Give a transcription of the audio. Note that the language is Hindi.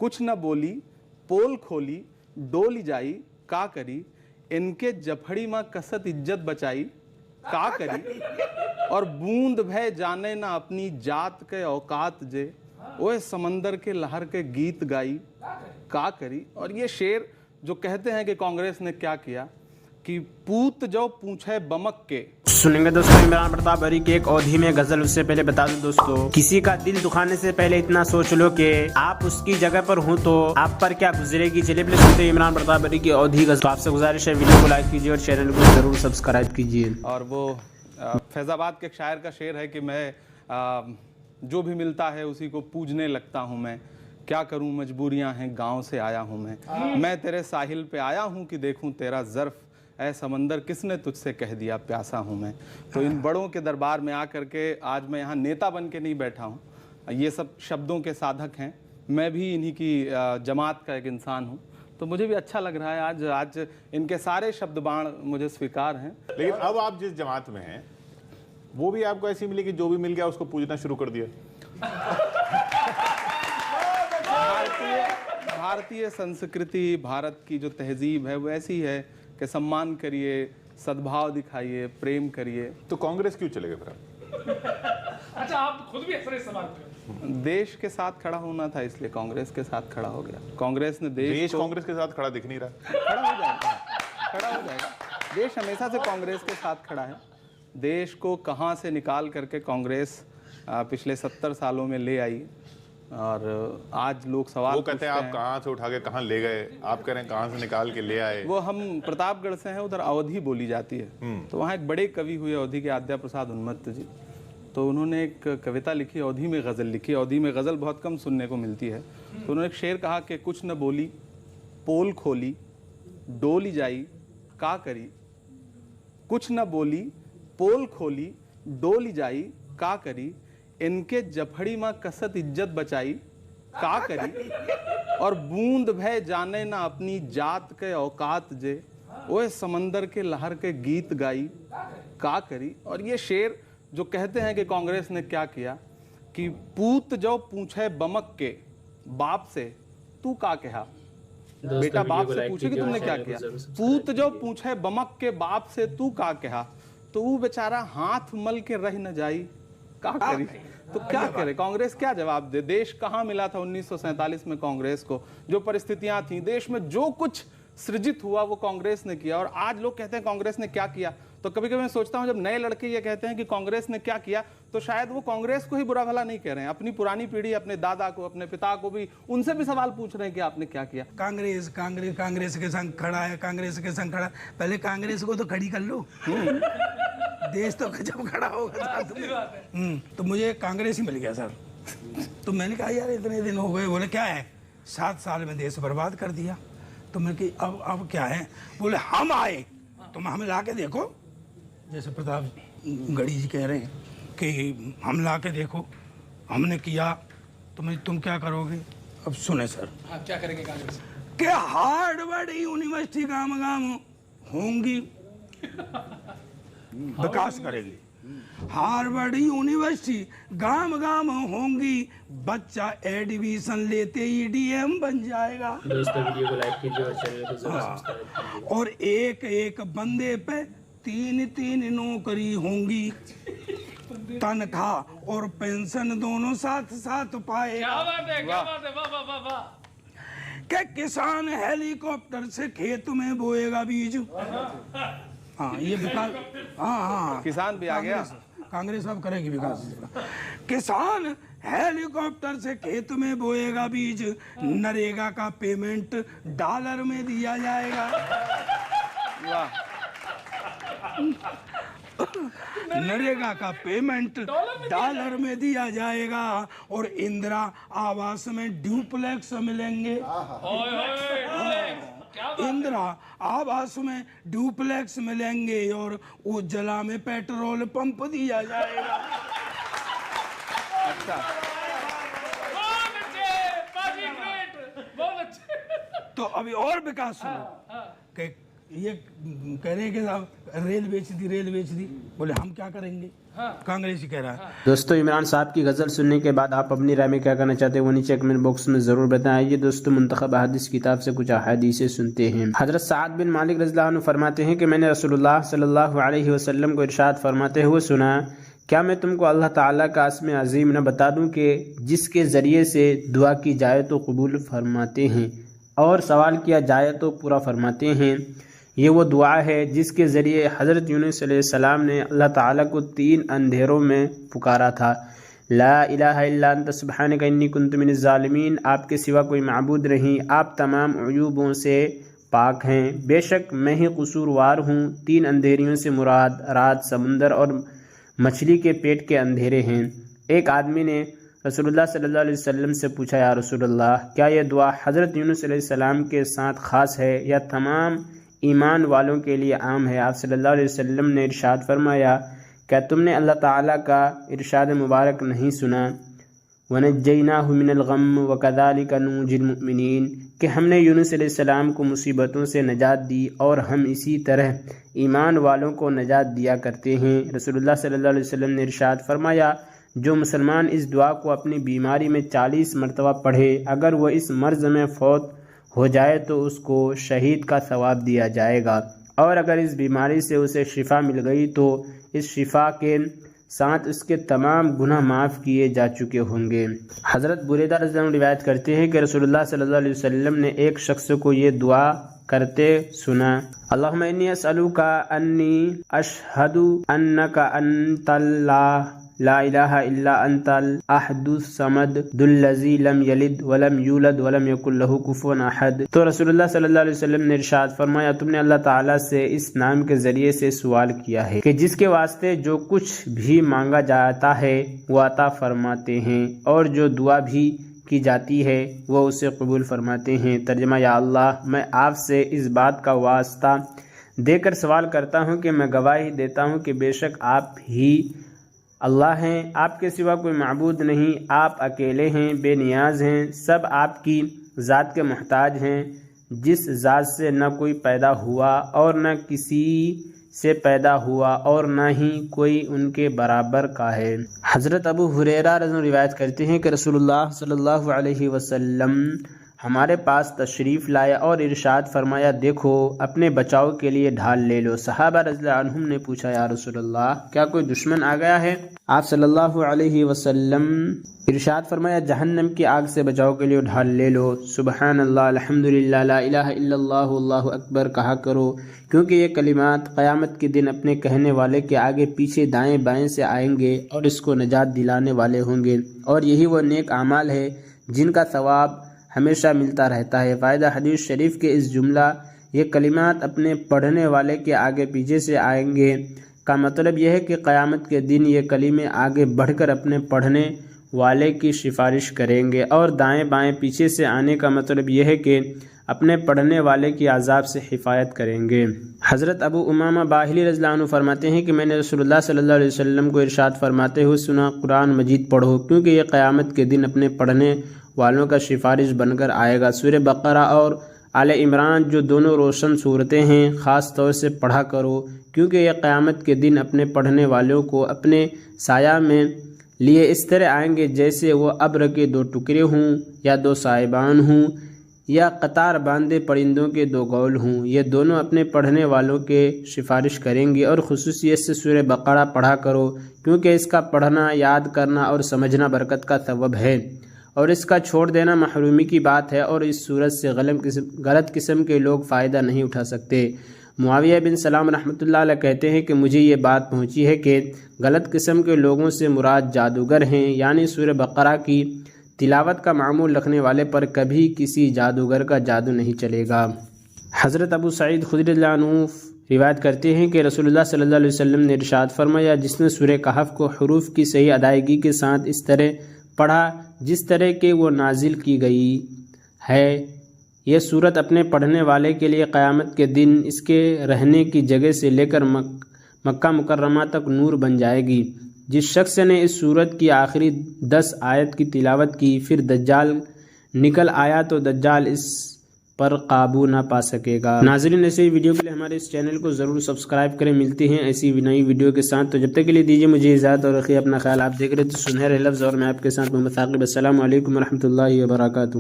कुछ न बोली, पोल खोली, डोली जाई, का करी, इनके जफड़ी माँ कसत इज्जत बचाई, का करी, और बूंद भय जाने ना अपनी जात के औकात जे, ओए समंदर के लहर के गीत गाई, का करी। और ये शेर जो कहते हैं कि कांग्रेस ने क्या किया कि पूत जो पूछे बमक के। सुनेंगे दोस्तों इमरान प्रताप अरी की एक अवधि में गजल। उससे पहले बता दूं दोस्तों, किसी का दिल दुखाने से पहले इतना सोच लो कि आप उसकी जगह पर हो तो आप पर क्या गुजरेगी। चलिए पहले सुनते हैं इमरान प्रताप अरी की अवधि गजल। तो आपसे गुजारिश है वीडियो को लाइक कीजिए और चैनल को जरूर सब्सक्राइब कीजिए। और वो फैजाबाद के एक शायर का शेर है कि मैं जो भी मिलता है उसी को पूजने लगता हूँ मैं, क्या करूँ मजबूरियाँ हैं गाँव से आया हूँ मैं तेरे साहिल पे आया हूँ कि देखूँ तेरा ज़र्फ़, ऐ समंदर किसने तुझसे कह दिया प्यासा हूँ मैं। तो इन बड़ों के दरबार में आकर के आज मैं यहाँ नेता बन के नहीं बैठा हूँ, ये सब शब्दों के साधक हैं, मैं भी इन्हीं की जमात का एक इंसान हूँ, तो मुझे भी अच्छा लग रहा है। आज इनके सारे शब्द बाण मुझे स्वीकार हैं। लेकिन अब आप जिस जमात में हैं वो भी आपको ऐसी मिली कि जो भी मिल गया उसको पूजना शुरू कर दिया। भारतीय संस्कृति, भारत की जो तहजीब है वो ऐसी है कि सम्मान करिए, सद्भाव दिखाइए, प्रेम करिए। तो कांग्रेस क्यों चले गए फिर आप? अच्छा, आप खुद भी ऐसा सवाल पे देश के साथ खड़ा होना था इसलिए कांग्रेस के साथ खड़ा हो गया। कांग्रेस ने देश कांग्रेस के साथ खड़ा दिख नहीं रहा। खड़ा हो जाएगा, खड़ा हो जाएगा। देश हमेशा से कांग्रेस के साथ खड़ा है। देश को कहां से निकाल करके कांग्रेस पिछले 70 सालों में ले आई, और आज लोग सवाल वो कहते हैं आप कहां से उठा के कहां ले गए, आप कह रहे हैं कहां से निकाल के ले आए। वो हम प्रतापगढ़ से हैं, उधर अवधि बोली जाती है, तो वहाँ एक बड़े कवि हुए अवधि के आद्या प्रसाद उन्मत्त जी, तो उन्होंने एक कविता लिखी, अवधि में गज़ल लिखी। अवधि में गज़ल बहुत कम सुनने को मिलती है, तो उन्होंने एक शेर कहा कि कुछ न बोली, पोल खोली, डोली जाई, का करी, कुछ न बोली, पोल खोली, डोली जाई, का करी, इनके जफड़ी माँ कसत इज्जत बचाई, का करी, और बूंद भय जाने ना अपनी जात के औकात जे, ओए समंदर के लहर के गीत गाई, का करी। और ये शेर जो कहते हैं कि कांग्रेस ने क्या किया कि पूत जो पूछे बमक के बाप से तू का कहा। बेटा बाप से पूछे कि तुमने क्या किया, पूत जो पूछे बमक के बाप से तू का कहा, तो वो बेचारा हाथ मल के रह न जाई, का करी। तो क्या करे कांग्रेस, क्या जवाब दे। देश कहाँ मिला था 1947 में कांग्रेस को, जो परिस्थितियां थी देश में, जो कुछ सृजित हुआ वो कांग्रेस ने किया। और आज लोग कहते हैं कांग्रेस ने क्या किया, तो कभी कभी मैं सोचता हूं जब नए लड़के ये कहते हैं कि कांग्रेस ने क्या किया, तो शायद वो कांग्रेस को ही बुरा भला नहीं कह रहे हैं, अपनी पुरानी पीढ़ी, अपने दादा को, अपने पिता को भी, उनसे भी सवाल पूछ रहे हैं कि आपने क्या किया। कांग्रेस कांग्रेस कांग्रेस के संग खड़ा है, कांग्रेस के संग खड़ा। पहले कांग्रेस को तो खड़ी कर लो, देश तो जब खड़ा होगा। तो मुझे कांग्रेस ही मिल गया सर। तो मैंने कहा यार इतने दिन हो गए, बोले क्या है, 7 साल में देश बर्बाद कर दिया। तो मैं कि अब क्या है, बोले हम आए तुम हमें ला के देखो, जैसे प्रताप गढ़ी जी कह रहे हैं कि हम ला के देखो, हमने किया तो मैं तुम क्या करोगे। अब सुने सर, हाँ, क्या करेंगे कांग्रेस कि हार्वर्ड यूनिवर्सिटी गांव गांव होंगी, विकास करेगी। हार्वर्ड यूनिवर्सिटी गांव गांव होंगी, बच्चा एडमिशन लेते ही डीएम बन जाएगा। दोस्तों वीडियो को लाइक कीजिए और चैनल को जरूर सब्सक्राइब कीजिए। और एक एक बंदे पे 3-3 नौकरी होंगी, तनख्वाह और पेंशन दोनों साथ साथ पाए। क्या बात है, क्या बात है, वाह वाह वाह वाह। क्या किसान हेलीकॉप्टर से खेत में बोएगा बीज। हाँ ये विकास, हाँ किसान भी आ गया। कांग्रेस अब करेगी विकास। किसान हेलीकॉप्टर से खेत में बोएगा बीज, नरेगा का पेमेंट डॉलर में दिया जाएगा। वाह, नरेगा का पेमेंट डॉलर में दिया जाएगा, और इंदिरा आवास में ड्यूप्लेक्स मिलेंगे। इंदिरा आवास में ड्यूप्लेक्स मिलेंगे, और उज्ज्वला में पेट्रोल पंप दिया जाएगा। अच्छा, बहुत अच्छे, बाजी ग्रेट, बहुत अच्छे। तो अभी और विकास सुनो कि ये कह रहे हैं कि साहब रेल बेच दी। बोले हम क्या करेंगे, कांग्रेस ही कह रहा है। दोस्तों इमरान साहब की गज़ल सुनने के बाद आप अपनी राय में क्या करना चाहते हैं वो नीचे कमेंट बॉक्स में ज़रूर बताएं। ये दोस्तों मुंतखब अहादीस किताब से कुछ अहादीसें सुनते हैं। हज़रत साद बिन मालिक रज़ियल्लाहु अन्हु फरमाते हैं कि मैंने रसूलुल्लाह सल्लल्लाहु अलैहि वसल्लम को इरशाद फरमाते हुए सुना, क्या मैं तुमको अल्लाह ताला का अस्म अज़ीम न बता दूं कि जिसके ज़रिए से दुआ की जाए तो कबूल फरमाते हैं और सवाल किया जाए तो पूरा फरमाते हैं। ये वो दुआ है जिसके ज़रिए हज़रत यूनुस अलैहिस्सलाम ने अल्लाह ताला को 3 अंधेरों में पुकारा था। ला इलाहा इल्ला अंत सुब्हानका इन्नी कुन्तु मिनज़ ज़ालिमीन, आपके सिवा कोई माबूद नहीं, आप तमाम अयूबों से पाक हैं, बेशक मैं ही कसूरवार हूँ। 3 अंधेरियों से मुराद रात, समुंदर और मछली के पेट के अंधेरे हैं। एक आदमी ने रसूलुल्लाह सल्लल्लाहु अलैहि वसल्लम से पूछा, या रसूलल्लाह, क्या यह दुआ हज़रत यूनुस अलैहिस्सलाम के साथ ख़ास है या तमाम ईमान वालों के लिए आम है? आप सल्लल्लाहु अलैहि वसल्लम ने इरशाद फरमाया, क्या तुमने अल्लाह ताला का इरशाद मुबारक नहीं सुना, वनज्जैनाहु मिनल गम वकज़ालिका नूजिल मुमिनीन, कि हमने यूनुस अलैहिस्सलाम को मुसीबतों से नजात दी और हम इसी तरह ईमान वालों को नजात दिया करते हैं। रसूलुल्लाह सल्लल्लाहु अलैहि वसल्लम ने इरशाद फरमाया, जो मुसलमान इस दुआ को अपनी बीमारी में 40 मरतबा पढ़े, अगर वह इस मर्ज़ में फौत हो जाए तो उसको शहीद का सवाब दिया जाएगा, और अगर इस बीमारी से उसे शिफा मिल गई तो इस शिफा के साथ उसके तमाम गुनाह माफ़ किए जा चुके होंगे। हज़रत बुरैदा रज़ियल्लाहु अन्हु रिवायत करते हैं कि रसूलुल्लाह सल्लल्लाहु अलैहि वसल्लम ने एक शख्स को ये दुआ करते सुना, अल्लाहुम्मा इन्नी अस्अलुका अन्नी अशहदु अन्नका अंतल्लाह ला इलाहा इल्ला अंतल अहदुस समद दुल्लज़ी लम यलिद वलम यूलद वलम यकुल लहू कुफुवन अहद। तो रसूलुल्लाह सल्लल्लाहु अलैहि वसल्लम ने इरशाद फरमाया, तुमने अल्लाह ताला से इस नाम के ज़रिए से सवाल किया है कि जिसके वास्ते जो कुछ भी मांगा जाता है वह अता फरमाते हैं, और जो दुआ भी की जाती है वह उसे कबूल फरमाते हैं। तर्जमा, या अल्लाह, मैं आपसे इस बात का वास्ता देकर सवाल करता हूँ कि मैं गवाही देता हूँ कि बेशक आप ही अल्लाह हैं, आपके सिवा कोई माबूद नहीं, आप अकेले हैं, बेनियाज हैं, सब आपकी ज़ात के मोहताज हैं, जिस ज़ात से न कोई पैदा हुआ और न किसी से पैदा हुआ और न ही कोई उनके बराबर का है। हज़रत अबू हुरैरा रज़ियल्लाहु रिवायत करते हैं कि रसूलुल्लाह सल्लल्लाहु अलैहि वसल्लम हमारे पास तशरीफ़ लाया और इरशाद फरमाया, देखो अपने बचाव के लिए ढाल ले लो। सहाबा रज़ियल्लाहु अन्हुम ने पूछा, या रसूलल्लाह, क्या कोई दुश्मन आ गया है? आप सल्लल्लाहु अलैहि वसल्लम इरशाद फरमाया, जहन्नम की आग से बचाव के लिए ढाल ले लो। सुबहान अल्लाह, अल्हम्दुलिल्लाह, ला इलाहा इल्लल्लाहु अल्लाहु अकबर कहा करो, क्योंकि ये कलिमात क़यामत के दिन अपने कहने वाले के आगे पीछे दाएं बाएं से आएंगे और इसको नजात दिलाने वाले होंगे, और यही वो नेक आमाल है जिनका सवाब हमेशा मिलता रहता है। फ़ायदा हदीस शरीफ के इस जुमला, ये कलिमात अपने पढ़ने वाले के आगे पीछे से आएंगे, का मतलब यह है कि क़यामत के दिन ये कलीमे आगे बढ़कर अपने पढ़ने वाले की सिफारिश करेंगे, और दाएं बाएं पीछे से आने का मतलब यह है कि अपने पढ़ने वाले की आज़ाब से हिफायत करेंगे। हज़रत अबू उमामा बाहिली रज़ियल्लाहु अन्हु फरमाते हैं कि मैंने रसूलुल्लाह सल्लल्लाहु अलैहि वसल्लम को इरशाद फरमाते हुए सुना, कुरान मजीद पढ़ो, क्योंकि ये क़यामत के दिन अपने पढ़ने वालों का सिफारिश बनकर आएगा। सूरह बकरा और आले इमरान जो दोनों रोशन सूरतें हैं, ख़ास तौर से पढ़ा करो, क्योंकि यह क़यामत के दिन अपने पढ़ने वालों को अपने साया में लिए इस तरह आएंगे जैसे वो अब्र के 2 टुकड़े हों, या 2 साहिबान हों, या कतार बांधे परिंदों के 2 गौल हों। ये दोनों अपने पढ़ने वालों के सिफारिश करेंगे। और खुसूसियत से सूरह बकरा पढ़ा करो, क्योंकि इसका पढ़ना, याद करना और समझना बरकत का सबब है, और इसका छोड़ देना महरूमी की बात है, और इस सूरत से गलत किस्म के लोग फ़ायदा नहीं उठा सकते। मुआविया बिन सलाम रहमतुल्लाह अलैह कहते हैं कि मुझे ये बात पहुंची है कि गलत किस्म के लोगों से मुराद जादूगर हैं, यानी सूरह बकरा की तिलावत का मामूल रखने वाले पर कभी किसी जादूगर का जादू नहीं चलेगा। हज़रत अबू सईद खुदरी रज़ियल्लाहु अन्हु रिवायत करते हैं कि रसूलुल्लाह सल्लल्लाहु अलैहि वसल्लम ने इरशाद फरमाया, जिसने सूरह कहफ को हुरूफ की सही अदायगी के साथ इस तरह पढ़ा जिस तरह के वो नाजिल की गई है, यह सूरत अपने पढ़ने वाले के लिए क़यामत के दिन इसके रहने की जगह से लेकर मक्का मुकर्रमा तक नूर बन जाएगी। जिस शख्स ने इस सूरत की आखिरी 10 आयत की तिलावत की, फिर दज्जाल निकल आया तो दज्जाल इस पर काबू ना पा सकेगा। नाज़रीन, ऐसे ही वीडियो के लिए हमारे इस चैनल को जरूर सब्सक्राइब करें। मिलती हैं ऐसी नई वीडियो के साथ। तो जब तक के लिए दीजिए मुझे इजाज़त और रखिए अपना ख्याल। आप देख रहे थे सुनहरे लफ्ज़ और मैं आपके साथ मोहम्मद साकिब। अस्सलामु अलैकुम रहमतुल्लाहि व बरकातुहू।